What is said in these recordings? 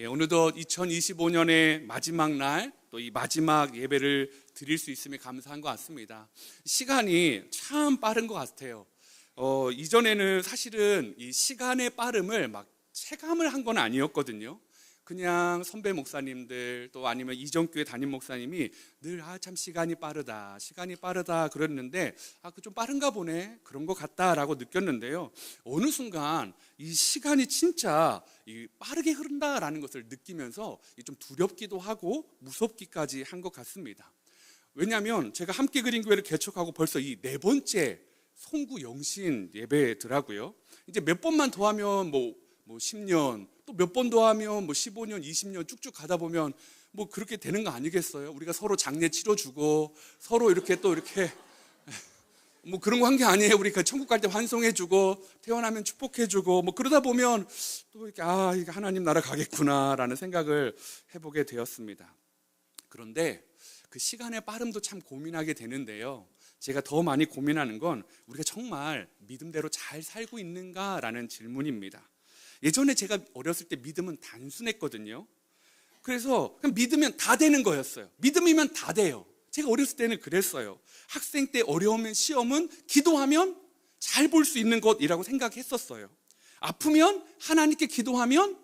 어느덧 2025년의 마지막 날, 또 이 마지막 예배를 드릴 수 있음에 감사한 것 같습니다. 시간이 참 빠른 것 같아요. 이전에는 사실은 이 시간의 빠름을 막 체감을 한 건 아니었거든요. 그냥 선배 목사님들 또 아니면 이전교회 담임 목사님이 늘 참 시간이 빠르다 그랬는데 그 좀 빠른가 보네, 그런 것 같다라고 느꼈는데요. 어느 순간 이 시간이 진짜 빠르게 흐른다라는 것을 느끼면서 좀 두렵기도 하고 무섭기까지 한 것 같습니다. 왜냐하면 제가 함께 그린 교회를 개척하고 벌써 이 4번째 송구 영신 예배더라고요. 이제 몇 번만 더 하면 뭐 10년, 또 몇 번 더 하면 15년, 20년 쭉쭉 가다 보면 그렇게 되는 거 아니겠어요? 우리가 서로 장례 치러주고 서로 이렇게 또 이렇게 그런 거 한 게 아니에요. 우리가 천국 갈 때 환송해주고 태어나면 축복해주고 그러다 보면 또 이렇게 이게 하나님 나라 가겠구나라는 생각을 해보게 되었습니다. 그런데 그 시간의 빠름도 참 고민하게 되는데요. 제가 더 많이 고민하는 건 우리가 정말 믿음대로 잘 살고 있는가라는 질문입니다. 예전에 제가 어렸을 때 믿음은 단순했거든요. 그래서 그냥 믿으면 다 되는 거였어요. 믿음이면 다 돼요. 제가 어렸을 때는 그랬어요. 학생 때 어려우면 시험은 기도하면 잘 볼 수 있는 것이라고 생각했었어요. 아프면 하나님께 기도하면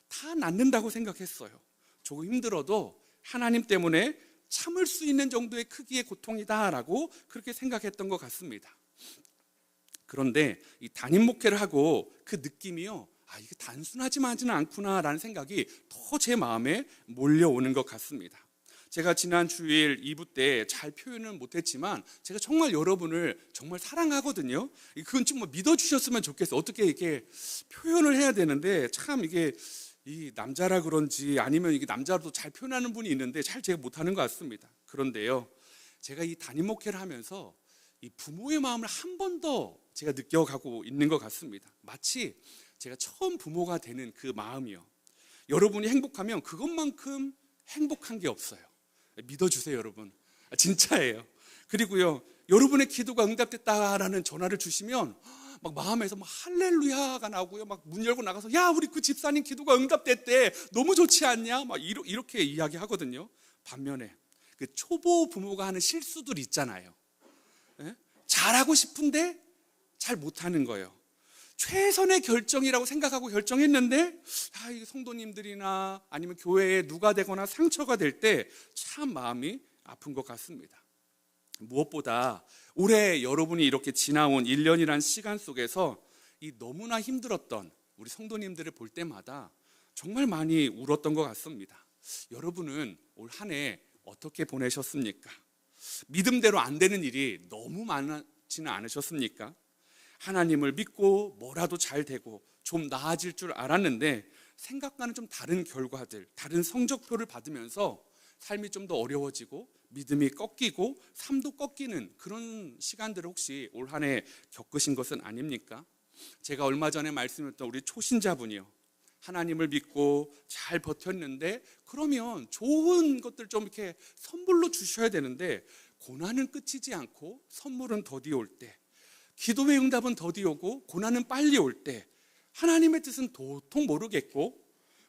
다 낫는다고 생각했어요. 조금 힘들어도 하나님 때문에 참을 수 있는 정도의 크기의 고통이다라고 그렇게 생각했던 것 같습니다. 그런데 이 담임 목회를 하고 그 느낌이요, 이게 단순하지만은 않구나라는 생각이 더 제 마음에 몰려오는 것 같습니다. 제가 지난 주일 2부 때 잘 표현은 못했지만 제가 정말 여러분을 정말 사랑하거든요. 그건 좀 믿어주셨으면 좋겠어요. 어떻게 이렇게 표현을 해야 되는데 참 이게 이 남자라 그런지 아니면 이게 남자로도 잘 표현하는 분이 있는데 잘 제가 못하는 것 같습니다. 그런데요, 제가 이 담임 목회를 하면서 이 부모의 마음을 한 번 더 제가 느껴가고 있는 것 같습니다. 마치 제가 처음 부모가 되는 그 마음이요. 여러분이 행복하면 그것만큼 행복한 게 없어요. 믿어주세요, 여러분. 진짜예요. 그리고요, 여러분의 기도가 응답됐다라는 전화를 주시면 막 마음에서 할렐루야가 나오고요, 막 문 열고 나가서 야, 우리 그 집사님 기도가 응답됐대, 너무 좋지 않냐, 막 이렇게 이야기하거든요. 반면에 그 초보 부모가 하는 실수들 있잖아요. 잘하고 싶은데 잘 못하는 거예요. 최선의 결정이라고 생각하고 결정했는데 이 성도님들이나 아니면 교회에 누가 되거나 상처가 될 때 참 마음이 아픈 것 같습니다. 무엇보다 올해 여러분이 이렇게 지나온 1년이란 시간 속에서 이 너무나 힘들었던 우리 성도님들을 볼 때마다 정말 많이 울었던 것 같습니다. 여러분은 올 한 해 어떻게 보내셨습니까? 믿음대로 안 되는 일이 너무 많지는 않으셨습니까? 하나님을 믿고 뭐라도 잘 되고 좀 나아질 줄 알았는데 생각과는 좀 다른 결과들, 다른 성적표를 받으면서 삶이 좀 더 어려워지고 믿음이 꺾이고 삶도 꺾이는 그런 시간들을 혹시 올 한 해 겪으신 것은 아닙니까? 제가 얼마 전에 말씀드렸던 우리 초신자분이요, 하나님을 믿고 잘 버텼는데 그러면 좋은 것들 좀 이렇게 선물로 주셔야 되는데 고난은 끝이지 않고 선물은 더디 올 때, 기도의 응답은 더디 오고 고난은 빨리 올 때 하나님의 뜻은 도통 모르겠고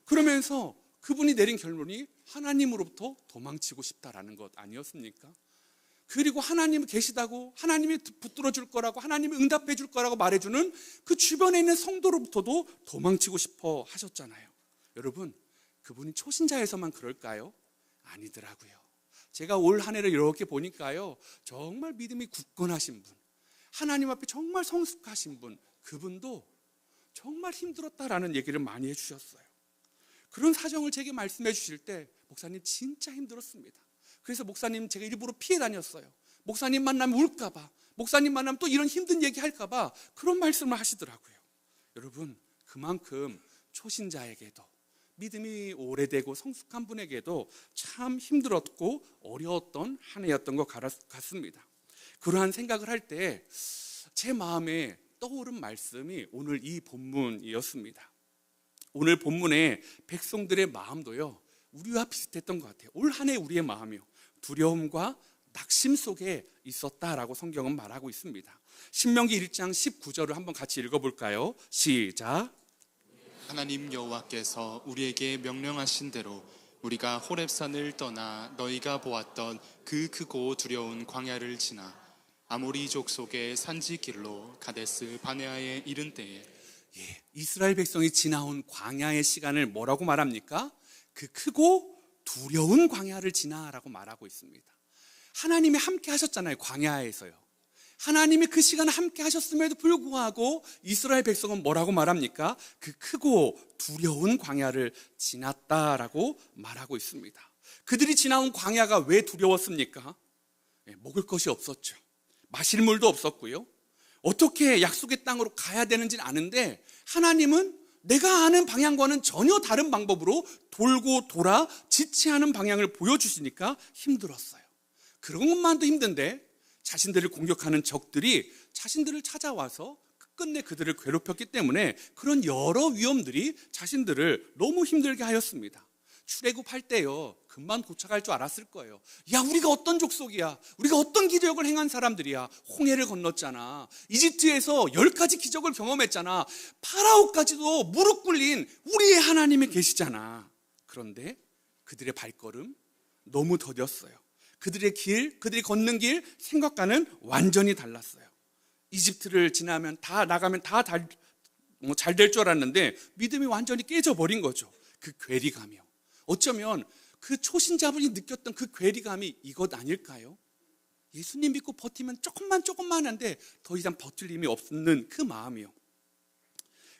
그러면서 그분이 내린 결론이 하나님으로부터 도망치고 싶다라는 것 아니었습니까? 그리고 하나님이 계시다고, 하나님이 붙들어 줄 거라고, 하나님이 응답해 줄 거라고 말해주는 그 주변에 있는 성도로부터도 도망치고 싶어 하셨잖아요. 여러분, 그분이 초신자에서만 그럴까요? 아니더라고요. 제가 올 한 해를 이렇게 보니까요, 정말 믿음이 굳건하신 분, 하나님 앞에 정말 성숙하신 분, 그분도 정말 힘들었다라는 얘기를 많이 해주셨어요. 그런 사정을 제게 말씀해 주실 때 목사님 진짜 힘들었습니다. 그래서 목사님 제가 일부러 피해 다녔어요. 목사님 만나면 울까봐, 목사님 만나면 또 이런 힘든 얘기 할까봐 그런 말씀을 하시더라고요. 여러분, 그만큼 초신자에게도 믿음이 오래되고 성숙한 분에게도 참 힘들었고 어려웠던 한 해였던 것 같습니다. 그러한 생각을 할 때 제 마음에 떠오른 말씀이 오늘 이 본문이었습니다. 오늘 본문의 백성들의 마음도요, 우리와 비슷했던 것 같아요. 올 한 해 우리의 마음이요, 두려움과 낙심 속에 있었다라고 성경은 말하고 있습니다. 신명기 1장 19절을 한번 같이 읽어볼까요? 시작. 하나님 여호와께서 우리에게 명령하신 대로 우리가 호렙산을 떠나 너희가 보았던 그 크고 두려운 광야를 지나 아모리 족속의 산지길로 가데스 바네아에 이른 때에, 이스라엘 백성이 지나온 광야의 시간을 뭐라고 말합니까? 그 크고 두려운 광야를 지나라고 말하고 있습니다. 하나님이 함께 하셨잖아요, 광야에서요. 하나님이 그 시간 함께 하셨음에도 불구하고 이스라엘 백성은 뭐라고 말합니까? 그 크고 두려운 광야를 지났다라고 말하고 있습니다. 그들이 지나온 광야가 왜 두려웠습니까? 먹을 것이 없었죠. 마실 물도 없었고요. 어떻게 약속의 땅으로 가야 되는지는 아는데 하나님은 내가 아는 방향과는 전혀 다른 방법으로 돌고 돌아 지체하는 방향을 보여주시니까 힘들었어요. 그런 것만도 힘든데 자신들을 공격하는 적들이 자신들을 찾아와서 끝내 그들을 괴롭혔기 때문에 그런 여러 위험들이 자신들을 너무 힘들게 하였습니다. 출애굽할 때요, 금방 도착할 줄 알았을 거예요. 야, 우리가 어떤 족속이야, 우리가 어떤 기적을 행한 사람들이야. 홍해를 건넜잖아. 이집트에서 10가지 기적을 경험했잖아. 파라오까지도 무릎 꿇린 우리의 하나님이 계시잖아. 그런데 그들의 발걸음 너무 더뎠어요. 그들의 길, 그들이 걷는 길 생각과는 완전히 달랐어요. 이집트를 지나면 다 나가면 다 잘 될 줄 알았는데 믿음이 완전히 깨져버린 거죠. 그 괴리감이요. 어쩌면 그 초신자분이 느꼈던 그 괴리감이 이것 아닐까요? 예수님 믿고 버티면 조금만 한데 더 이상 버틸 힘이 없는 그 마음이요.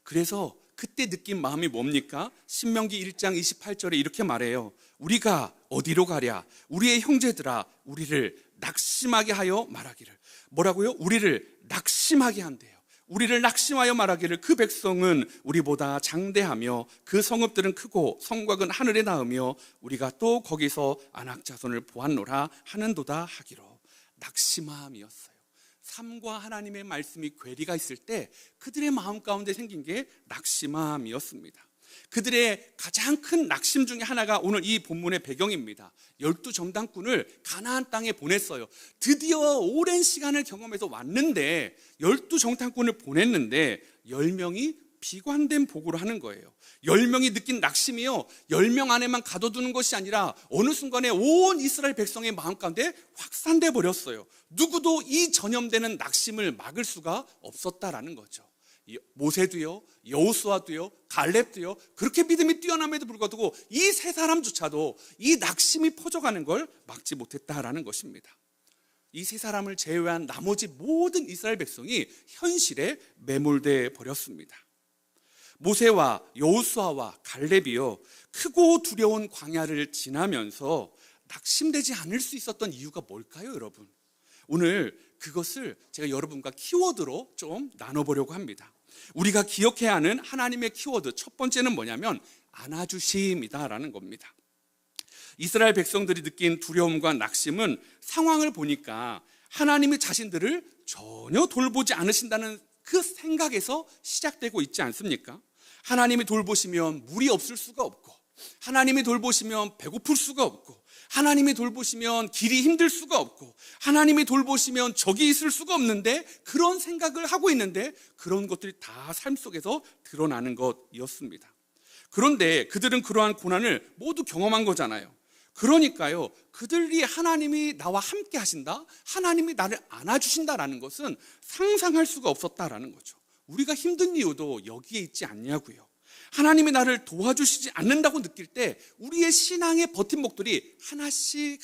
그래서 그때 느낀 마음이 뭡니까? 신명기 1장 28절에 이렇게 말해요. 우리가 어디로 가랴? 우리의 형제들아, 우리를 낙심하게 하여 말하기를. 뭐라고요? 우리를 낙심하게 한대요. 우리를 낙심하여 말하기를 그 백성은 우리보다 장대하며 그 성읍들은 크고 성곽은 하늘에 닿으며 우리가 또 거기서 아낙 자손을 보았노라 하는도다 하기로. 낙심함이었어요. 삶과 하나님의 말씀이 괴리가 있을 때 그들의 마음 가운데 생긴 게 낙심함이었습니다. 그들의 가장 큰 낙심 중에 하나가 오늘 이 본문의 배경입니다. 12정탐꾼을 가나안 땅에 보냈어요. 드디어 오랜 시간을 경험해서 왔는데 12정탐꾼을 보냈는데 10명이 비관된 보고를 하는 거예요. 10명이 느낀 낙심이요, 10명 안에만 가둬두는 것이 아니라 어느 순간에 온 이스라엘 백성의 마음 가운데 확산돼 버렸어요. 누구도 이 전염되는 낙심을 막을 수가 없었다라는 거죠. 모세도요, 여호수아도요, 갈렙도요, 그렇게 믿음이 뛰어남에도 불구하고 이 세 사람조차도 이 낙심이 퍼져가는 걸 막지 못했다라는 것입니다. 이 세 사람을 제외한 나머지 모든 이스라엘 백성이 현실에 매몰돼 버렸습니다. 모세와 여호수아와 갈렙이요, 크고 두려운 광야를 지나면서 낙심되지 않을 수 있었던 이유가 뭘까요, 여러분? 오늘 그것을 제가 여러분과 키워드로 좀 나눠보려고 합니다. 우리가 기억해야 하는 하나님의 키워드 첫 번째는 뭐냐면 안아주심이다라는 겁니다. 이스라엘 백성들이 느낀 두려움과 낙심은 상황을 보니까 하나님이 자신들을 전혀 돌보지 않으신다는 그 생각에서 시작되고 있지 않습니까? 하나님이 돌보시면 물이 없을 수가 없고, 하나님이 돌보시면 배고플 수가 없고, 하나님이 돌보시면 길이 힘들 수가 없고, 하나님이 돌보시면 적이 있을 수가 없는데 그런 생각을 하고 있는데 그런 것들이 다 삶 속에서 드러나는 것이었습니다. 그런데 그들은 그러한 고난을 모두 경험한 거잖아요. 그러니까요, 그들이 하나님이 나와 함께 하신다, 하나님이 나를 안아주신다라는 것은 상상할 수가 없었다라는 거죠. 우리가 힘든 이유도 여기에 있지 않냐고요. 하나님이 나를 도와주시지 않는다고 느낄 때 우리의 신앙의 버팀목들이 하나씩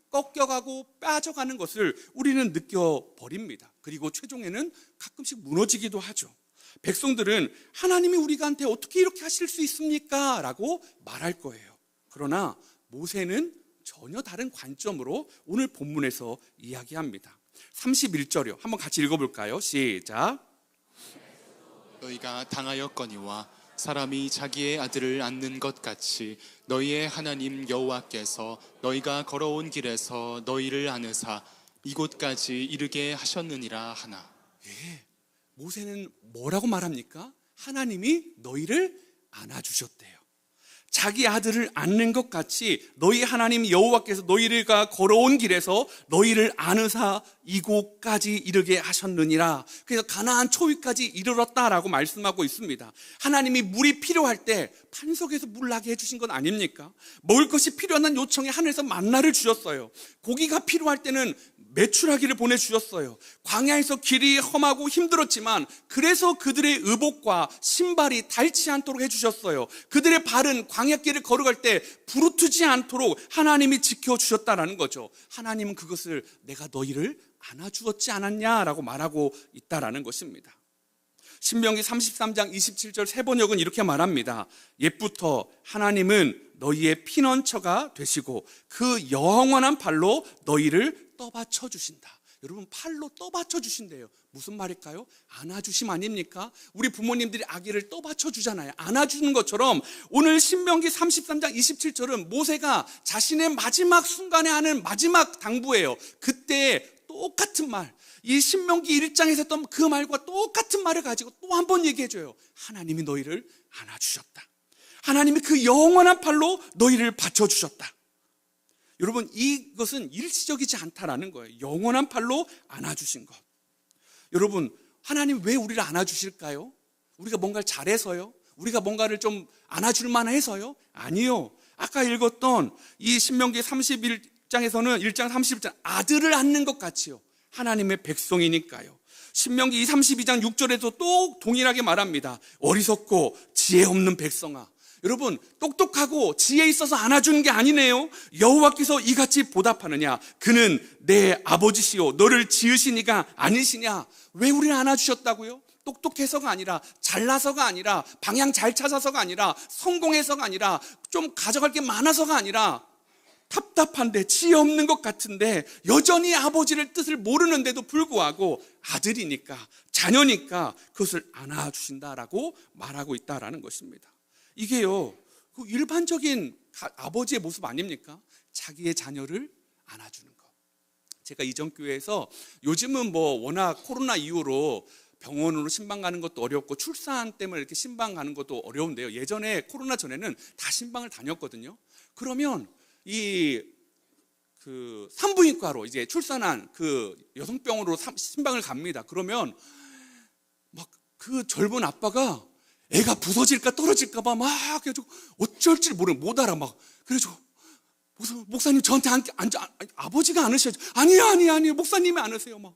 꺾여가고 빠져가는 것을 우리는 느껴버립니다. 그리고 최종에는 가끔씩 무너지기도 하죠. 백성들은 하나님이 우리한테 어떻게 이렇게 하실 수 있습니까? 라고 말할 거예요. 그러나 모세는 전혀 다른 관점으로 오늘 본문에서 이야기합니다. 31절이요. 한번 같이 읽어볼까요? 시작. 너희가 당하였거니와 사람이 자기의 아들을 안는 것 같이 너희의 하나님 여호와께서 너희가 걸어온 길에서 너희를 안으사 이곳까지 이르게 하셨느니라 하나. 모세는 뭐라고 말합니까? 하나님이 너희를 안아주셨대요. 자기 아들을 안는 것 같이 너희 하나님 여호와께서 너희가 걸어온 길에서 너희를 안으사 이곳까지 이르게 하셨느니라. 그래서 가나안 초위까지 이르렀다라고 말씀하고 있습니다. 하나님이 물이 필요할 때 반석에서 물 나게 해주신 건 아닙니까? 먹을 것이 필요한 요청에 하늘에서 만나를 주셨어요. 고기가 필요할 때는 메추라기를 보내주셨어요. 광야에서 길이 험하고 힘들었지만 그래서 그들의 의복과 신발이 닳지 않도록 해주셨어요. 그들의 발은 광야길을 걸어갈 때 부르트지 않도록 하나님이 지켜주셨다라는 거죠. 하나님은 그것을 내가 너희를 안아주었지 않았냐라고 말하고 있다라는 것입니다. 신명기 33장 27절 세번역은 이렇게 말합니다. 옛부터 하나님은 너희의 피난처가 되시고 그 영원한 발로 너희를 떠받쳐 주신다. 여러분, 팔로 떠받쳐 주신대요. 무슨 말일까요? 안아주심 아닙니까? 우리 부모님들이 아기를 떠받쳐 주잖아요. 안아주는 것처럼 오늘 신명기 33장 27절은 모세가 자신의 마지막 순간에 하는 마지막 당부예요. 그때 똑같은 말, 이 신명기 1장에서 했던 그 말과 똑같은 말을 가지고 또 한 번 얘기해줘요. 하나님이 너희를 안아주셨다. 하나님이 그 영원한 팔로 너희를 받쳐주셨다. 여러분, 이것은 일시적이지 않다라는 거예요. 영원한 팔로 안아주신 것. 여러분, 하나님 왜 우리를 안아주실까요? 우리가 뭔가를 잘해서요? 우리가 뭔가를 좀 안아줄 만해서요? 아니요. 아까 읽었던 이 신명기 31장에서는 1장 31장 아들을 안는 것 같이요. 하나님의 백성이니까요. 신명기 32장 6절에도 또 동일하게 말합니다. 어리석고 지혜 없는 백성아. 여러분, 똑똑하고 지혜 있어서 안아주는 게 아니네요. 여호와께서 이같이 보답하느냐? 그는 내 아버지시요 너를 지으시니가 아니시냐? 왜 우리를 안아주셨다고요? 똑똑해서가 아니라, 잘나서가 아니라, 방향 잘 찾아서가 아니라, 성공해서가 아니라, 좀 가져갈 게 많아서가 아니라, 답답한데 지혜 없는 것 같은데 여전히 아버지를 뜻을 모르는데도 불구하고 아들이니까, 자녀니까 그것을 안아주신다라고 말하고 있다라는 것입니다. 이게요, 그 일반적인 아버지의 모습 아닙니까? 자기의 자녀를 안아주는 것. 제가 이전 교회에서 요즘은 뭐 워낙 코로나 이후로 병원으로 신방 가는 것도 어렵고 출산 때문에 이렇게 신방 가는 것도 어려운데요. 예전에 코로나 전에는 다 신방을 다녔거든요. 그러면 그 산부인과로 이제 출산한 그 여성병원으로 신방을 갑니다. 그러면 막 그 젊은 아빠가 애가 부서질까 떨어질까봐 막 그래가지고 어쩔 줄 못 알아 막. 그래가지고 목사님 저한테 아버지가 안으셔야죠. 아니요 목사님이 안으세요 막.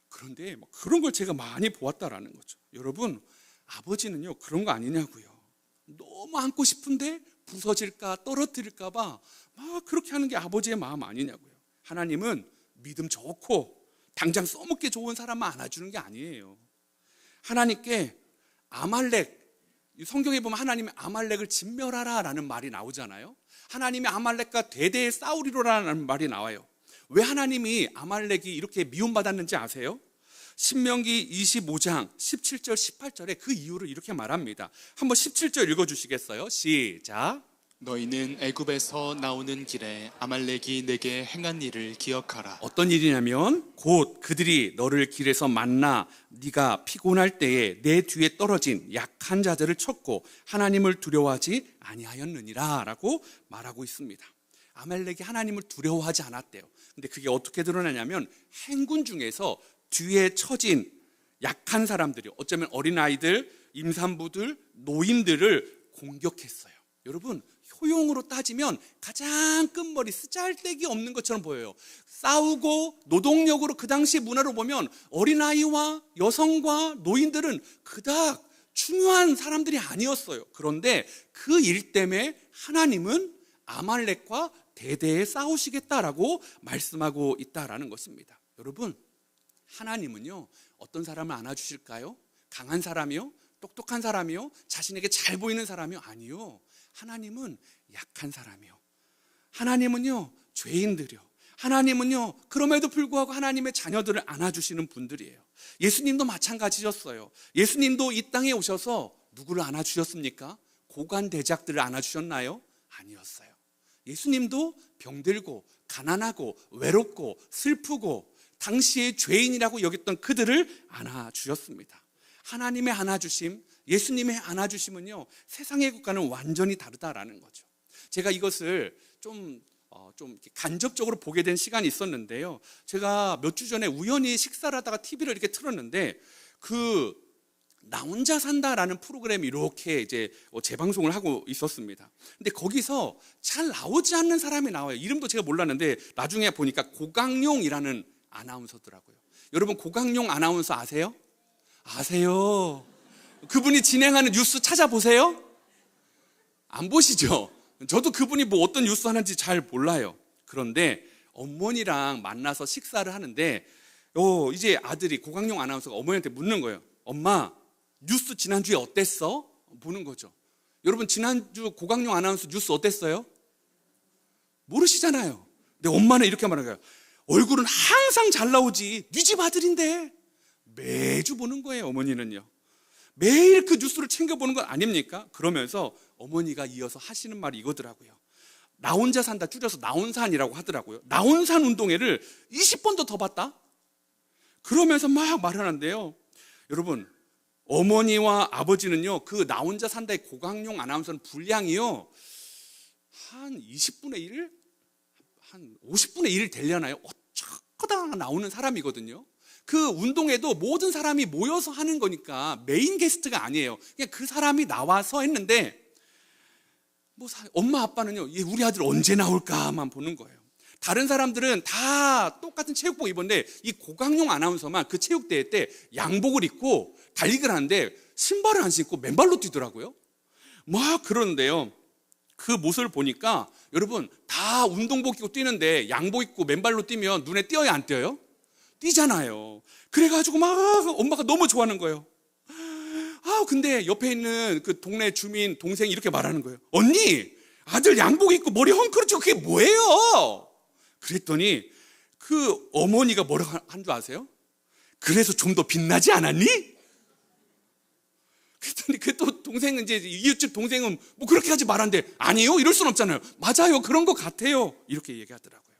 그런데 막 그런 걸 제가 많이 보았다라는 거죠. 여러분, 아버지는요 그런 거 아니냐고요. 너무 안고 싶은데 부서질까 떨어뜨릴까봐 막 그렇게 하는 게 아버지의 마음 아니냐고요. 하나님은 믿음 좋고 당장 써먹기 좋은 사람만 안아주는 게 아니에요. 하나님께 아말렉, 성경에 보면 하나님이 아말렉을 진멸하라 라는 말이 나오잖아요. 하나님이 아말렉과 대대에 싸우리로라는 말이 나와요. 왜 하나님이 아말렉이 이렇게 미움받았는지 아세요? 신명기 25장 17절 18절에 그 이유를 이렇게 말합니다. 한번 17절 읽어주시겠어요? 시작. 너희는 애굽에서 나오는 길에 아말렉이 내게 행한 일을 기억하라. 어떤 일이냐면 곧 그들이 너를 길에서 만나 네가 피곤할 때에 내 뒤에 떨어진 약한 자들을 쳤고 하나님을 두려워하지 아니하였느니라 라고 말하고 있습니다. 아말렉이 하나님을 두려워하지 않았대요. 근데 그게 어떻게 드러나냐면 행군 중에서 뒤에 처진 약한 사람들이, 어쩌면 어린아이들, 임산부들, 노인들을 공격했어요. 여러분, 효용으로 따지면 가장 끝머리 쓰잘데기 없는 것처럼 보여요. 싸우고 노동력으로 그 당시 문화로 보면 어린아이와 여성과 노인들은 그닥 중요한 사람들이 아니었어요. 그런데 그 일 때문에 하나님은 아말렉과 대대에 싸우시겠다라고 말씀하고 있다라는 것입니다. 여러분, 하나님은요 어떤 사람을 안아주실까요? 강한 사람이요? 똑똑한 사람이요? 자신에게 잘 보이는 사람이요? 아니요. 하나님은 약한 사람이요. 하나님은요 죄인들이요. 하나님은요 그럼에도 불구하고 하나님의 자녀들을 안아주시는 분들이에요. 예수님도 마찬가지였어요. 예수님도 이 땅에 오셔서 누구를 안아주셨습니까? 고관대작들을 안아주셨나요? 아니었어요. 예수님도 병들고 가난하고 외롭고 슬프고 당시의 죄인이라고 여겼던 그들을 안아주셨습니다. 하나님의 안아주심, 예수님의 안아주심은요, 세상의 것과는 완전히 다르다라는 거죠. 제가 이것을 좀 이렇게 간접적으로 보게 된 시간이 있었는데요. 제가 몇 주 전에 우연히 식사를 하다가 TV를 이렇게 틀었는데 나 혼자 산다라는 프로그램이 이렇게 이제 재방송을 하고 있었습니다. 근데 거기서 잘 나오지 않는 사람이 나와요. 이름도 제가 몰랐는데 나중에 보니까 고강용이라는 아나운서더라고요. 여러분, 고강용 아나운서 아세요? 아세요? 그분이 진행하는 뉴스 찾아보세요? 안 보시죠? 저도 그분이 뭐 어떤 뉴스 하는지 잘 몰라요. 그런데 어머니랑 만나서 식사를 하는데 이제 아들이 고강용 아나운서가 어머니한테 묻는 거예요. 엄마, 뉴스 지난주에 어땠어? 보는 거죠. 여러분, 지난주 고강용 아나운서 뉴스 어땠어요? 모르시잖아요. 근데 엄마는 이렇게 말하는 거예요. 얼굴은 항상 잘 나오지, 네 집 아들인데. 매주 보는 거예요, 어머니는요. 매일 그 뉴스를 챙겨보는 건 아닙니까? 그러면서 어머니가 이어서 하시는 말이 이거더라고요. 나 혼자 산다, 줄여서 나혼산이라고 하더라고요. 나혼산 운동회를 20번도 더 봤다? 그러면서 막 말하는데요. 여러분, 어머니와 아버지는요, 그 나 혼자 산다의 고강용 아나운서는 분량이요, 한 20분의 1? 한 50분의 1 되려나요? 어쩌다 나오는 사람이거든요. 그 운동에도 모든 사람이 모여서 하는 거니까 메인 게스트가 아니에요. 그냥 그 사람이 나와서 했는데, 엄마 아빠는요, 우리 아들 언제 나올까만 보는 거예요. 다른 사람들은 다 똑같은 체육복 입었는데 이 고강용 아나운서만 그 체육대회 때 양복을 입고 달리기를 하는데 신발을 안 신고 맨발로 뛰더라고요. 막 그러는데요, 그 모습을 보니까 여러분, 다 운동복 입고 뛰는데 양복 입고 맨발로 뛰면 눈에 띄어야 안 띄어요? 뛰잖아요. 그래가지고 막 엄마가 너무 좋아하는 거예요. 근데 옆에 있는 그 동네 주민 동생이 이렇게 말하는 거예요. 언니, 아들 양복 입고 머리 헝클어지고 그게 뭐예요? 그랬더니 그 어머니가 뭐라고 한 줄 아세요? 그래서 좀 더 빛나지 않았니? 그랬더니 그 또 동생은, 이제 이웃집 동생은 뭐 그렇게 하지 말았는데, 아니요, 이럴 순 없잖아요. 맞아요, 그런 것 같아요, 이렇게 얘기하더라고요.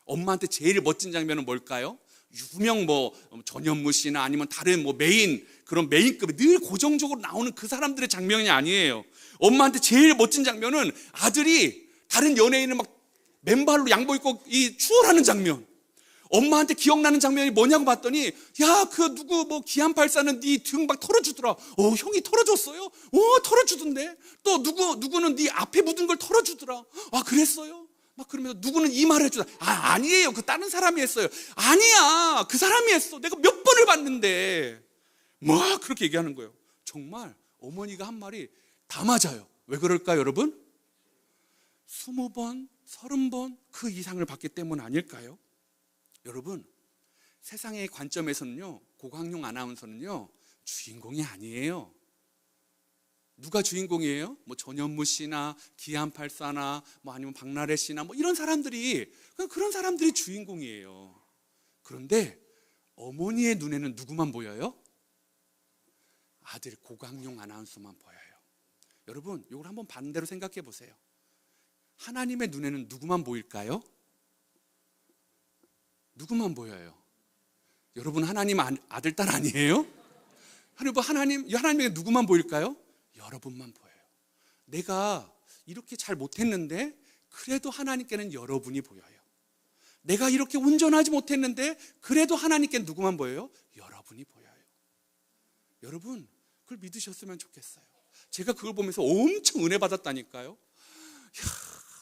엄마한테 제일 멋진 장면은 뭘까요? 유명 전현무 씨나 아니면 다른 그런 메인급이 늘 고정적으로 나오는 그 사람들의 장면이 아니에요. 엄마한테 제일 멋진 장면은 아들이 다른 연예인을 막 맨발로 양복 입고 추월하는 장면. 엄마한테 기억나는 장면이 뭐냐고 봤더니, 야, 그 누구 기안84는 네 등 막 털어주더라. 형이 털어줬어요? 털어주던데. 또 누구는 네 앞에 묻은 걸 털어주더라. 아, 그랬어요? 막 그러면서 누구는 이 말을 해주다. 아니에요, 그 다른 사람이 했어요. 아니야, 그 사람이 했어. 내가 몇 번을 봤는데. 막 그렇게 얘기하는 거예요. 정말 어머니가 한 말이 다 맞아요. 왜 그럴까요, 여러분? 20번, 30번 그 이상을 봤기 때문 아닐까요? 여러분, 세상의 관점에서는요, 고강용 아나운서는요, 주인공이 아니에요. 누가 주인공이에요? 전현무 씨나 기안84나 아니면 박나래 씨나 이런 사람들이, 그런 사람들이 주인공이에요. 그런데 어머니의 눈에는 누구만 보여요? 아들 고강용 아나운서만 보여요. 여러분, 이걸 한번 반대로 생각해 보세요. 하나님의 눈에는 누구만 보일까요? 누구만 보여요? 여러분, 하나님 아들, 딸 아니에요? 하나님에게 누구만 보일까요? 여러분만 보여요. 내가 이렇게 잘 못했는데 그래도 하나님께는 여러분이 보여요. 내가 이렇게 운전하지 못했는데 그래도 하나님께는 누구만 보여요? 여러분이 보여요. 여러분, 그걸 믿으셨으면 좋겠어요. 제가 그걸 보면서 엄청 은혜 받았다니까요.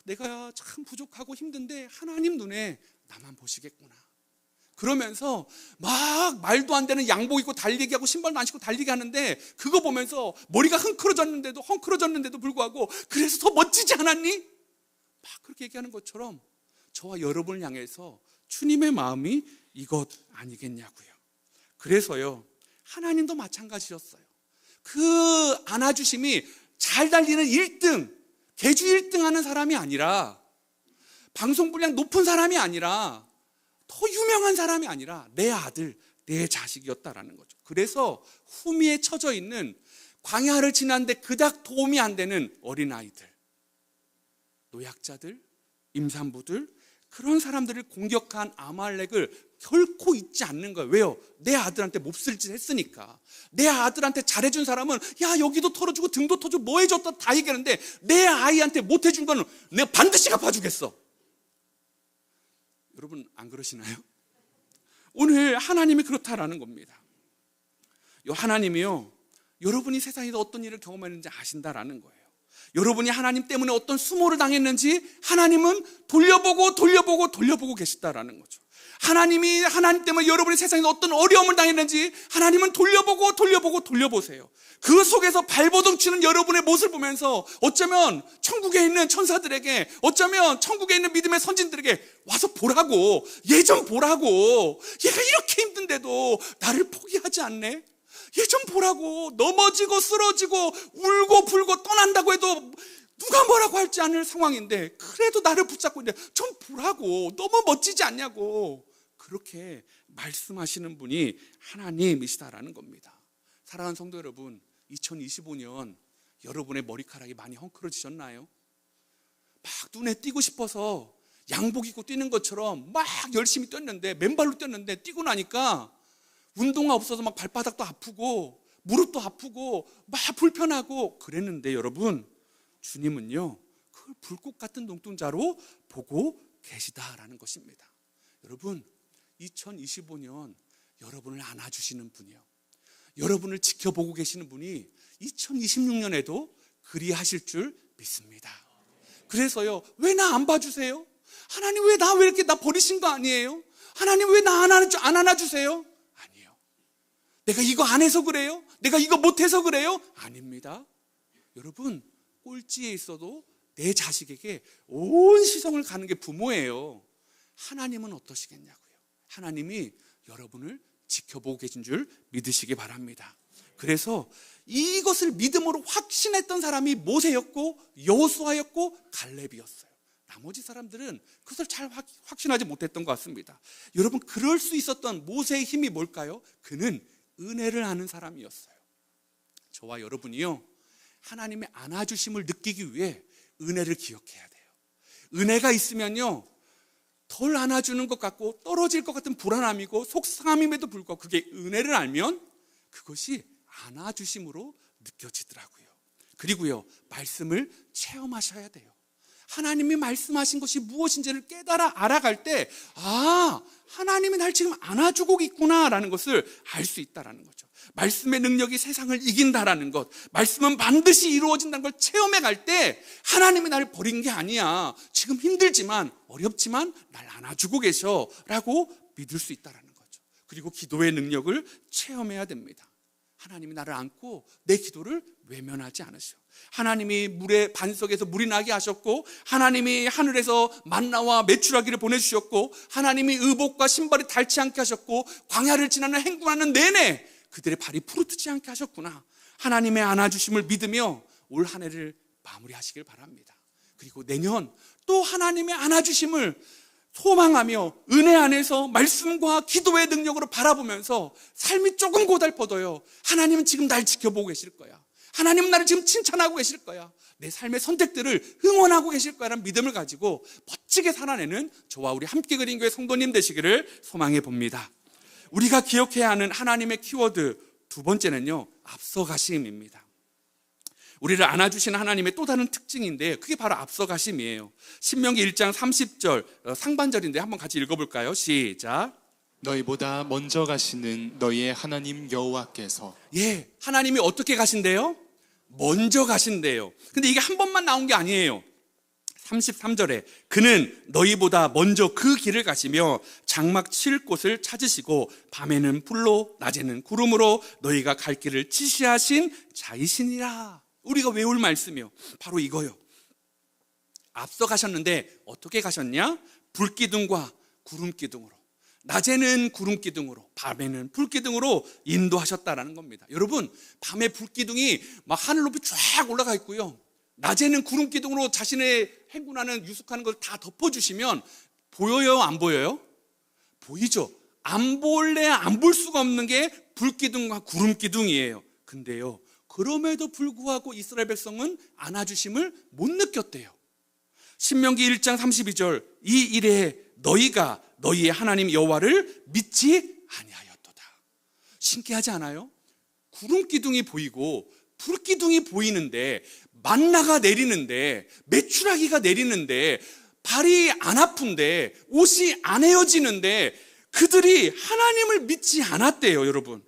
내가 참 부족하고 힘든데 하나님 눈에 나만 보시겠구나. 그러면서 막 말도 안 되는 양복 입고 달리기 하고 신발도 안 신고 달리기 하는데, 그거 보면서 머리가 헝클어졌는데도 불구하고 그래서 더 멋지지 않았니? 막 그렇게 얘기하는 것처럼 저와 여러분을 향해서 주님의 마음이 이것 아니겠냐고요. 그래서요, 하나님도 마찬가지였어요. 그 안아주심이 잘 달리는 1등, 개주 1등 하는 사람이 아니라, 방송 분량 높은 사람이 아니라, 더 유명한 사람이 아니라 내 아들, 내 자식이었다라는 거죠. 그래서 후미에 처져 있는, 광야를 지났는데 그닥 도움이 안 되는 어린아이들, 노약자들, 임산부들, 그런 사람들을 공격한 아말렉을 결코 잊지 않는 거예요. 왜요? 내 아들한테 몹쓸 짓 했으니까. 내 아들한테 잘해준 사람은 야 여기도 털어주고 등도 터주고 뭐 해줬다 다 얘기하는데 내 아이한테 못해준 거는 내가 반드시 갚아주겠어. 여러분 안 그러시나요? 오늘 하나님이 그렇다라는 겁니다. 하나님이요, 여러분이 세상에서 어떤 일을 경험했는지 아신다라는 거예요. 여러분이 하나님 때문에 어떤 수모를 당했는지 하나님은 돌려보고 계시다라는 거죠. 하나님이 하나님 때문에 여러분이 세상에서 어떤 어려움을 당했는지 하나님은 돌려보세요. 그 속에서 발버둥 치는 여러분의 모습을 보면서 어쩌면 천국에 있는 천사들에게, 어쩌면 천국에 있는 믿음의 선진들에게 와서 보라고, 얘 좀 보라고, 얘가 이렇게 힘든데도 나를 포기하지 않네. 얘 좀 보라고, 넘어지고 쓰러지고 울고 불고 떠난다고 해도 누가 뭐라고 할지 않을 상황인데 그래도 나를 붙잡고 있는데 좀 보라고, 너무 멋지지 않냐고, 그렇게 말씀하시는 분이 하나님이시다라는 겁니다. 사랑하는 성도 여러분, 2025년 여러분의 머리카락이 많이 헝클어지셨나요? 막 눈에 띄고 싶어서 양복 입고 뛰는 것처럼 막 열심히 뛰었는데, 맨발로 뛰었는데 뛰고 나니까 운동화 없어서 막 발바닥도 아프고 무릎도 아프고 막 불편하고 그랬는데, 여러분 주님은요 그걸 불꽃 같은 눈동자로 보고 계시다라는 것입니다. 여러분 2025년 여러분을 안아주시는 분이요, 여러분을 지켜보고 계시는 분이 2026년에도 그리하실 줄 믿습니다. 그래서요, 왜 나 안 봐주세요? 하나님 왜 이렇게 나 버리신 거 아니에요? 하나님 왜 나 안 안아주세요? 아니요. 내가 이거 안 해서 그래요? 내가 이거 못해서 그래요? 아닙니다. 여러분 꼴찌에 있어도 내 자식에게 온 시선을 가는 게 부모예요. 하나님은 어떠시겠냐고요. 하나님이 여러분을 지켜보고 계신 줄 믿으시기 바랍니다. 그래서 이것을 믿음으로 확신했던 사람이 모세였고 여호수아였고 갈렙이었어요. 나머지 사람들은 그것을 잘 확신하지 못했던 것 같습니다. 여러분 그럴 수 있었던 모세의 힘이 뭘까요? 그는 은혜를 아는 사람이었어요. 저와 여러분이요, 하나님의 안아주심을 느끼기 위해 은혜를 기억해야 돼요. 은혜가 있으면요 덜 안아주는 것 같고 떨어질 것 같은 불안함이고 속상함임에도 불구하고 그게 은혜를 알면 그것이 안아주심으로 느껴지더라고요. 그리고요 말씀을 체험하셔야 돼요. 하나님이 말씀하신 것이 무엇인지를 깨달아 알아갈 때, 아, 하나님이 날 지금 안아주고 있구나라는 것을 알 수 있다라는 거죠. 말씀의 능력이 세상을 이긴다라는 것, 말씀은 반드시 이루어진다는 걸 체험해 갈 때 하나님이 나를 버린 게 아니야, 지금 힘들지만 어렵지만 날 안아주고 계셔라고 믿을 수 있다라는 거죠. 그리고 기도의 능력을 체험해야 됩니다. 하나님이 나를 안고 내 기도를 외면하지 않으셔. 하나님이 물의 반석에서 물이 나게 하셨고, 하나님이 하늘에서 만나와 메추라기를 보내주셨고, 하나님이 의복과 신발이 닳지 않게 하셨고, 광야를 지나는 행군하는 내내 그들의 발이 푸르트지 않게 하셨구나. 하나님의 안아주심을 믿으며 올 한 해를 마무리하시길 바랍니다. 그리고 내년 또 하나님의 안아주심을 소망하며 은혜 안에서 말씀과 기도의 능력으로 바라보면서 삶이 조금 고달퍼도요, 하나님은 지금 날 지켜보고 계실 거야. 하나님은 나를 지금 칭찬하고 계실 거야. 내 삶의 선택들을 응원하고 계실 거라는 믿음을 가지고 멋지게 살아내는 저와 우리 함께 그린 교회 성도님 되시기를 소망해 봅니다. 우리가 기억해야 하는 하나님의 키워드 두 번째는요, 앞서가심입니다. 우리를 안아주시는 하나님의 또 다른 특징인데 그게 바로 앞서가심이에요. 신명기 1장 30절 상반절인데 한번 같이 읽어볼까요? 시작. 너희보다 먼저 가시는 너희의 하나님 여호와께서. 예, 하나님이 어떻게 가신대요? 먼저 가신대요. 근데 이게 한 번만 나온 게 아니에요. 33절에 그는 너희보다 먼저 그 길을 가시며 장막 칠 곳을 찾으시고 밤에는 불로 낮에는 구름으로 너희가 갈 길을 지시하신 자이시니라. 우리가 외울 말씀이요, 바로 이거요. 앞서 가셨는데 어떻게 가셨냐? 불기둥과 구름기둥으로, 낮에는 구름기둥으로 밤에는 불기둥으로 인도하셨다라는 겁니다. 여러분 밤에 불기둥이 막 하늘 높이 쫙 올라가 있고요, 낮에는 구름기둥으로 자신의 행군하는 유숙하는 걸 다 덮어주시면 보여요, 안 보여요? 보이죠. 안 볼래 안 볼 수가 없는 게 불기둥과 구름기둥이에요. 근데요 그럼에도 불구하고 이스라엘 백성은 안아주심을 못 느꼈대요. 신명기 1장 32절 이 일에 너희가 너희의 하나님 여호와를 믿지 아니하였도다. 신기하지 않아요? 구름 기둥이 보이고 불 기둥이 보이는데, 만나가 내리는데, 메추라기가 내리는데, 발이 안 아픈데, 옷이 안 헤어지는데 그들이 하나님을 믿지 않았대요. 여러분,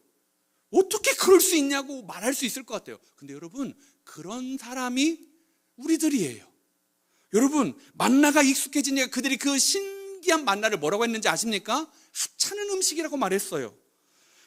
어떻게 그럴 수 있냐고 말할 수 있을 것 같아요. 근데 여러분, 그런 사람이 우리들이에요. 여러분, 만나가 익숙해지니까 그들이 그 신기한 만나를 뭐라고 했는지 아십니까? 하찮은 음식이라고 말했어요.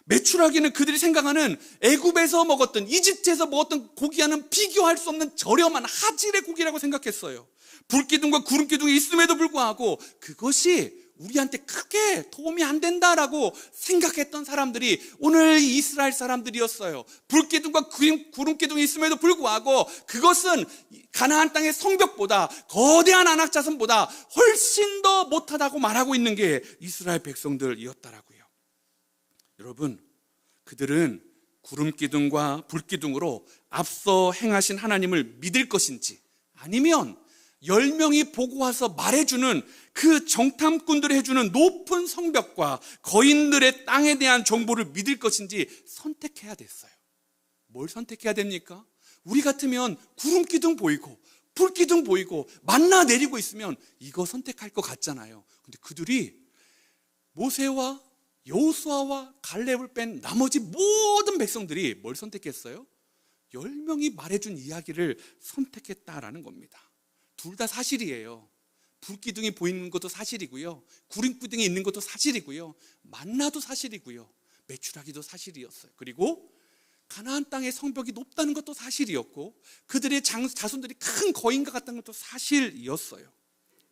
메추라기는 그들이 생각하는 애굽에서 먹었던, 이집트에서 먹었던 고기와는 비교할 수 없는 저렴한 하질의 고기라고 생각했어요. 불기둥과 구름기둥이 있음에도 불구하고 그것이 우리한테 크게 도움이 안 된다라고 생각했던 사람들이 오늘 이스라엘 사람들이었어요. 불기둥과 구름기둥이 있음에도 불구하고 그것은 가나안 땅의 성벽보다, 거대한 안악자선보다 훨씬 더 못하다고 말하고 있는 게 이스라엘 백성들이었다라고요. 여러분, 그들은 구름기둥과 불기둥으로 앞서 행하신 하나님을 믿을 것인지, 아니면 10명이 보고 와서 말해주는 그 정탐꾼들이 해주는 높은 성벽과 거인들의 땅에 대한 정보를 믿을 것인지 선택해야 됐어요. 뭘 선택해야 됩니까? 우리 같으면 구름기둥 보이고 불기둥 보이고 만나 내리고 있으면 이거 선택할 것 같잖아요. 근데 그들이 모세와 여호수아와 갈렙을 뺀 나머지 모든 백성들이 뭘 선택했어요? 10명이 말해준 이야기를 선택했다라는 겁니다. 둘 다 사실이에요. 불기둥이 보이는 것도 사실이고요, 구름기둥이 있는 것도 사실이고요, 만나도 사실이고요, 메추라기도 사실이었어요. 그리고 가나안 땅의 성벽이 높다는 것도 사실이었고, 그들의 자손들이 큰 거인과 같다는 것도 사실이었어요.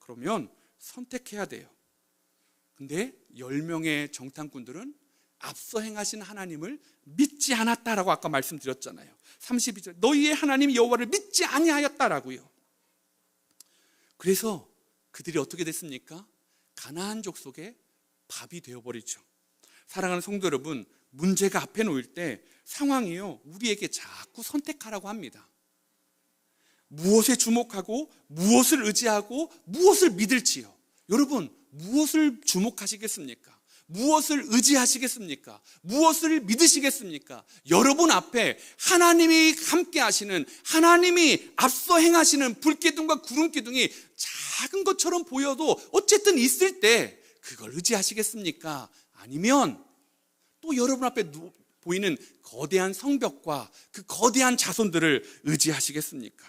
그러면 선택해야 돼요. 근데 10명의 정탐꾼들은 앞서 행하신 하나님을 믿지 않았다라고 아까 말씀드렸잖아요. 32절 너희의 하나님 여호와를 믿지 아니하였다라고요. 그래서 그들이 어떻게 됐습니까? 가나안 족속의 밥이 되어버리죠. 사랑하는 성도 여러분, 문제가 앞에 놓일 때 상황이요, 우리에게 자꾸 선택하라고 합니다. 무엇에 주목하고 무엇을 의지하고 무엇을 믿을지요. 여러분, 무엇을 주목하시겠습니까? 무엇을 의지하시겠습니까? 무엇을 믿으시겠습니까? 여러분 앞에 하나님이 함께 하시는, 하나님이 앞서 행하시는 불기둥과 구름기둥이 작은 것처럼 보여도 어쨌든 있을 때 그걸 의지하시겠습니까? 아니면 또 여러분 앞에 보이는 거대한 성벽과 그 거대한 자손들을 의지하시겠습니까?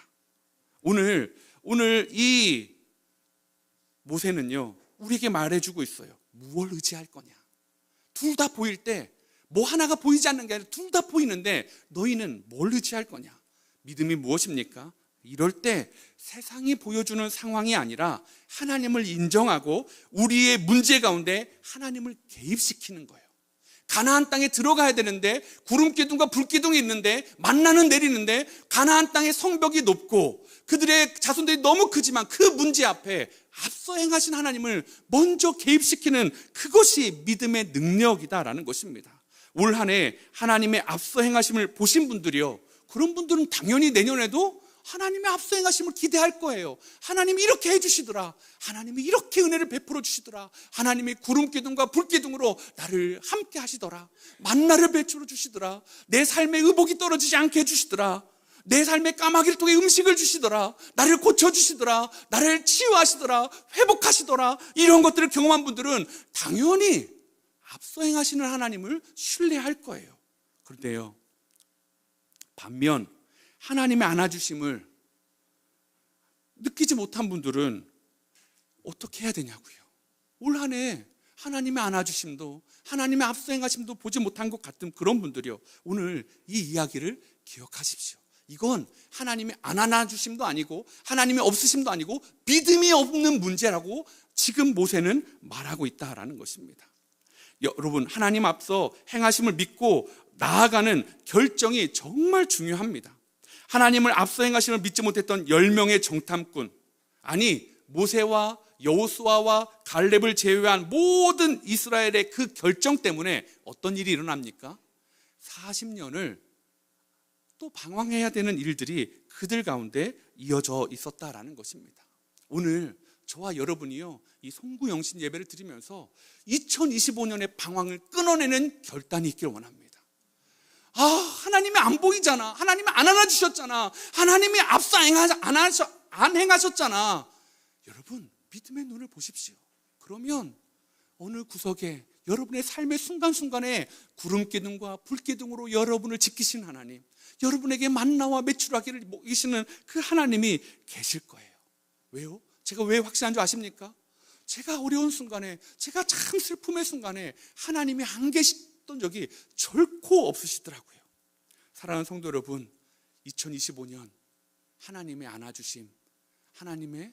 오늘 이 모세는요, 우리에게 말해주고 있어요. 무엇을 의지할 거냐? 둘 다 보일 때, 뭐 하나가 보이지 않는 게 아니라 둘 다 보이는데 너희는 뭘 의지할 거냐? 믿음이 무엇입니까? 이럴 때 세상이 보여주는 상황이 아니라 하나님을 인정하고 우리의 문제 가운데 하나님을 개입시키는 거예요. 가나안 땅에 들어가야 되는데 구름기둥과 불기둥이 있는데 만나는 내리는데 가나안 땅의 성벽이 높고 그들의 자손들이 너무 크지만 그 문제 앞에 앞서 행하신 하나님을 먼저 개입시키는 그것이 믿음의 능력이다라는 것입니다. 올 한 해 하나님의 앞서 행하심을 보신 분들이요, 그런 분들은 당연히 내년에도 하나님의 앞서 행하심을 기대할 거예요. 하나님이 이렇게 해주시더라, 하나님이 이렇게 은혜를 베풀어 주시더라, 하나님이 구름기둥과 불기둥으로 나를 함께 하시더라, 만나를 베풀어 주시더라, 내 삶에 의복이 떨어지지 않게 해주시더라, 내 삶에 까마귀를 통해 음식을 주시더라, 나를 고쳐주시더라, 나를 치유하시더라, 회복하시더라, 이런 것들을 경험한 분들은 당연히 앞서 행하시는 하나님을 신뢰할 거예요. 그런데요, 반면 하나님의 안아주심을 느끼지 못한 분들은 어떻게 해야 되냐고요. 올 한 해 하나님의 안아주심도 하나님의 앞서 행하심도 보지 못한 것 같은 그런 분들이요, 오늘 이 이야기를 기억하십시오. 이건 하나님의 안 안아주심도 아니고 하나님의 없으심도 아니고 믿음이 없는 문제라고 지금 모세는 말하고 있다라는 것입니다. 여러분, 하나님 앞서 행하심을 믿고 나아가는 결정이 정말 중요합니다. 하나님을 앞서 행하심을 믿지 못했던 10명의 정탐꾼, 아니 모세와 여호수아와 갈렙을 제외한 모든 이스라엘의 그 결정 때문에 어떤 일이 일어납니까? 40년을 또 방황해야 되는 일들이 그들 가운데 이어져 있었다라는 것입니다. 오늘 저와 여러분이요, 이 송구영신 예배를 드리면서 2025년의 방황을 끊어내는 결단이 있기를 원합니다. 하나님이 안 보이잖아. 하나님이 안 안아주셨잖아. 하나님이 앞서 안 행하셨잖아. 여러분, 믿음의 눈을 보십시오. 그러면 어느 구석에 여러분의 삶의 순간순간에 구름기둥과 불기둥으로 여러분을 지키신 하나님, 여러분에게 만나와 메추라기를 먹이시는 그 하나님이 계실 거예요. 왜요? 제가 왜 확신한 줄 아십니까? 제가 어려운 순간에, 제가 참 슬픔의 순간에 하나님이 안 계셨던 적이 결코 없으시더라고요. 사랑하는 성도 여러분, 2025년 하나님의 안아주심, 하나님의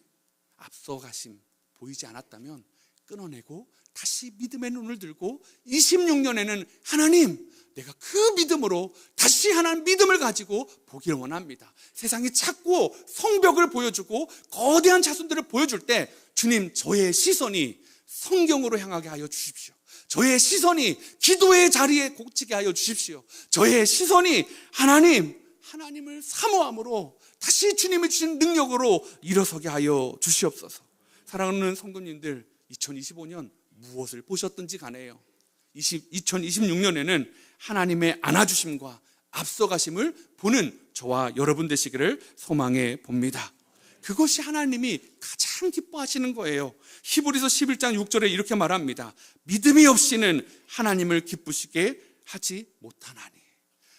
앞서가심 보이지 않았다면 끊어내고 다시 믿음의 눈을 들고 26년에는 하나님, 내가 그 믿음으로 다시 하나님 믿음을 가지고 보기를 원합니다. 세상이 자꾸 성벽을 보여주고 거대한 자손들을 보여줄 때 주님, 저의 시선이 성경으로 향하게 하여 주십시오. 저의 시선이 기도의 자리에 곱지게 하여 주십시오. 저의 시선이 하나님을 사모함으로 다시 주님이 주신 능력으로 일어서게 하여 주시옵소서. 사랑하는 성도님들, 2025년 무엇을 보셨든지 간에요, 2026년에는 하나님의 안아주심과 앞서가심을 보는 저와 여러분 되시기를 소망해 봅니다. 그것이 하나님이 가장 기뻐하시는 거예요. 히브리서 11장 6절에 이렇게 말합니다. 믿음이 없이는 하나님을 기쁘시게 하지 못하나니.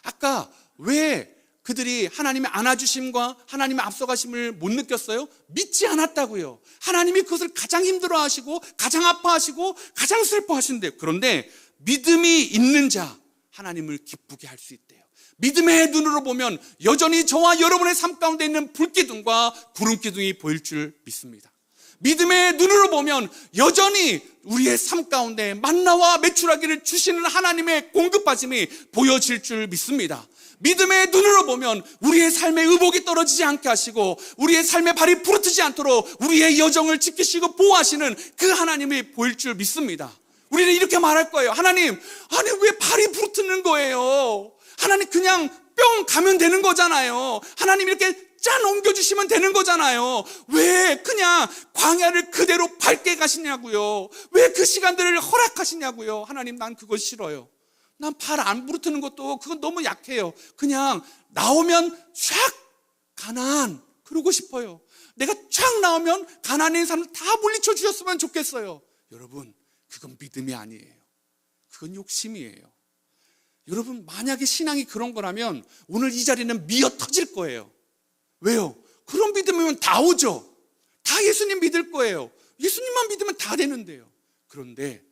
아까 왜 그들이 하나님의 안아주심과 하나님의 앞서가심을 못 느꼈어요? 믿지 않았다고요. 하나님이 그것을 가장 힘들어하시고 가장 아파하시고 가장 슬퍼하신대요. 그런데 믿음이 있는 자, 하나님을 기쁘게 할 수 있대요. 믿음의 눈으로 보면 여전히 저와 여러분의 삶 가운데 있는 불기둥과 구름기둥이 보일 줄 믿습니다. 믿음의 눈으로 보면 여전히 우리의 삶 가운데 만나와 메추라기를 주시는 하나님의 공급하심이 보여질 줄 믿습니다. 믿음의 눈으로 보면 우리의 삶의 의복이 떨어지지 않게 하시고 우리의 삶의 발이 부르트지 않도록 우리의 여정을 지키시고 보호하시는 그 하나님이 보일 줄 믿습니다. 우리는 이렇게 말할 거예요. 하나님, 아니 왜 발이 부르트는 거예요? 하나님 그냥 뿅 가면 되는 거잖아요. 하나님 이렇게 짠 옮겨주시면 되는 거잖아요. 왜 그냥 광야를 그대로 밟게 가시냐고요. 왜 그 시간들을 허락하시냐고요. 하나님, 난 그거 싫어요. 난 발 안 부르트는 것도 그건 너무 약해요. 그냥 나오면 쫙 가나안 그러고 싶어요. 내가 쫙 나오면 가나안에 있는 사람들 다 물리쳐 주셨으면 좋겠어요. 여러분, 그건 믿음이 아니에요. 그건 욕심이에요. 여러분, 만약에 신앙이 그런 거라면 오늘 이 자리는 미어 터질 거예요. 왜요? 그런 믿음이면 다 오죠. 다 예수님 믿을 거예요. 예수님만 믿으면 다 되는데요. 그런데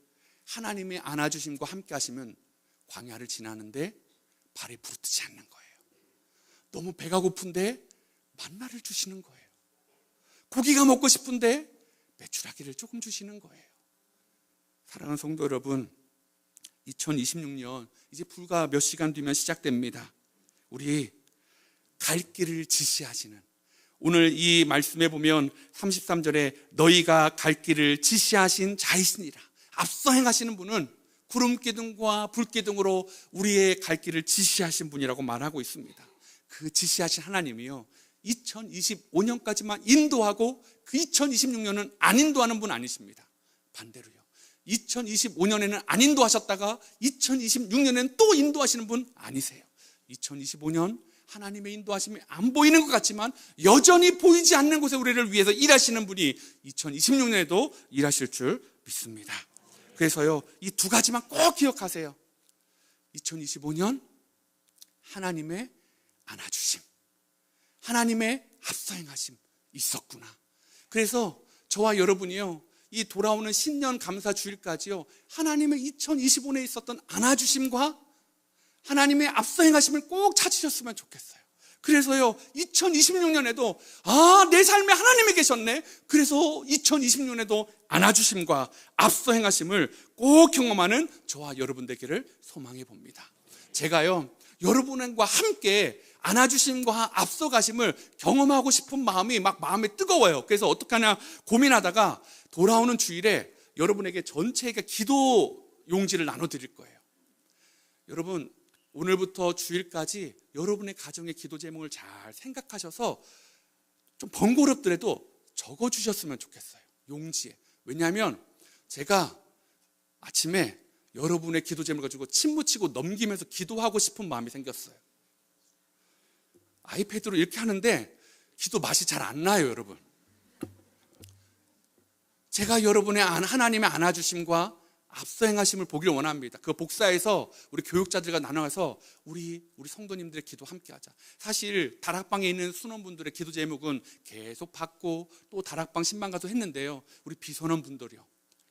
하나님의 안아주심과 함께 하시면 광야를 지나는데 발이 부르트지 않는 거예요. 너무 배가 고픈데 만나를 주시는 거예요. 고기가 먹고 싶은데 메추라기를 조금 주시는 거예요. 사랑하는 성도 여러분, 2026년 이제 불과 몇 시간 뒤면 시작됩니다. 우리 갈 길을 지시하시는, 오늘 이 말씀에 보면 33절에 너희가 갈 길을 지시하신 자이시니라, 앞서 행하시는 분은 구름기둥과 불기둥으로 우리의 갈 길을 지시하신 분이라고 말하고 있습니다. 그 지시하신 하나님이요, 2025년까지만 인도하고 그 2026년은 안 인도하는 분 아니십니다. 반대로요, 2025년에는 안 인도하셨다가 2026년에는 또 인도하시는 분 아니세요. 2025년 하나님의 인도하심이 안 보이는 것 같지만 여전히 보이지 않는 곳에 우리를 위해서 일하시는 분이 2026년에도 일하실 줄 믿습니다. 그래서요, 이 두 가지만 꼭 기억하세요. 2025년 하나님의 안아주심, 하나님의 앞서 행하심 있었구나. 그래서 저와 여러분이요, 이 돌아오는 신년 감사 주일까지요, 하나님의 2025년에 있었던 안아주심과 하나님의 앞서 행하심을 꼭 찾으셨으면 좋겠어요. 그래서요, 2026년에도 내 삶에 하나님이 계셨네. 그래서 2026년에도 안아주심과 앞서 행하심을 꼭 경험하는 저와 여러분 되기를 소망해 봅니다. 제가요, 여러분과 함께 안아주심과 앞서 가심을 경험하고 싶은 마음이 막 마음에 뜨거워요. 그래서 어떻게 하냐 고민하다가 돌아오는 주일에 여러분에게 전체에게 기도 용지를 나눠드릴 거예요. 여러분, 오늘부터 주일까지 여러분의 가정의 기도 제목을 잘 생각하셔서 좀 번거롭더라도 적어주셨으면 좋겠어요. 용지에. 왜냐하면 제가 아침에 여러분의 기도 제목을 가지고 침 묻히고 넘기면서 기도하고 싶은 마음이 생겼어요. 아이패드로 이렇게 하는데 기도 맛이 잘 안 나요, 여러분. 제가 여러분의 하나님의 안아주심과 앞서 행하심을 보기를 원합니다. 그 복사해서 우리 교육자들과 나눠서 우리 성도님들의 기도 함께하자. 사실 다락방에 있는 순원분들의 기도 제목은 계속 받고 또 다락방 신방 가서 했는데요. 우리 비선원분들이요,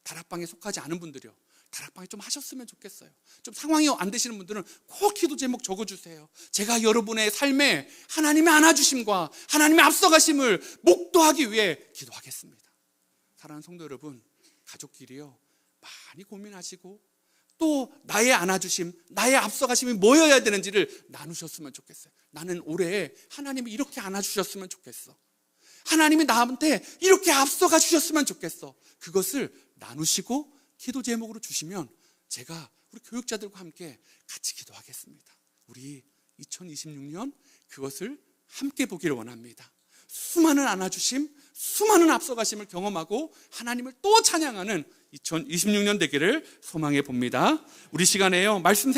다락방에 속하지 않은 분들이요, 다락방에 좀 하셨으면 좋겠어요. 좀 상황이 안 되시는 분들은 꼭 기도 제목 적어주세요. 제가 여러분의 삶에 하나님의 안아주심과 하나님의 앞서가심을 목도하기 위해 기도하겠습니다. 사랑하는 성도 여러분, 가족끼리요 많이 고민하시고 또 나의 안아주심, 나의 앞서가심이 뭐여야 되는지를 나누셨으면 좋겠어요. 나는 올해 하나님이 이렇게 안아주셨으면 좋겠어. 하나님이 나한테 이렇게 앞서가 주셨으면 좋겠어. 그것을 나누시고 기도 제목으로 주시면 제가 우리 교육자들과 함께 같이 기도하겠습니다. 우리 2026년 그것을 함께 보기를 원합니다. 수많은 안아주심, 수많은 앞서가심을 경험하고 하나님을 또 찬양하는 2026년 되기를 소망해 봅니다. 우리 시간에요 말씀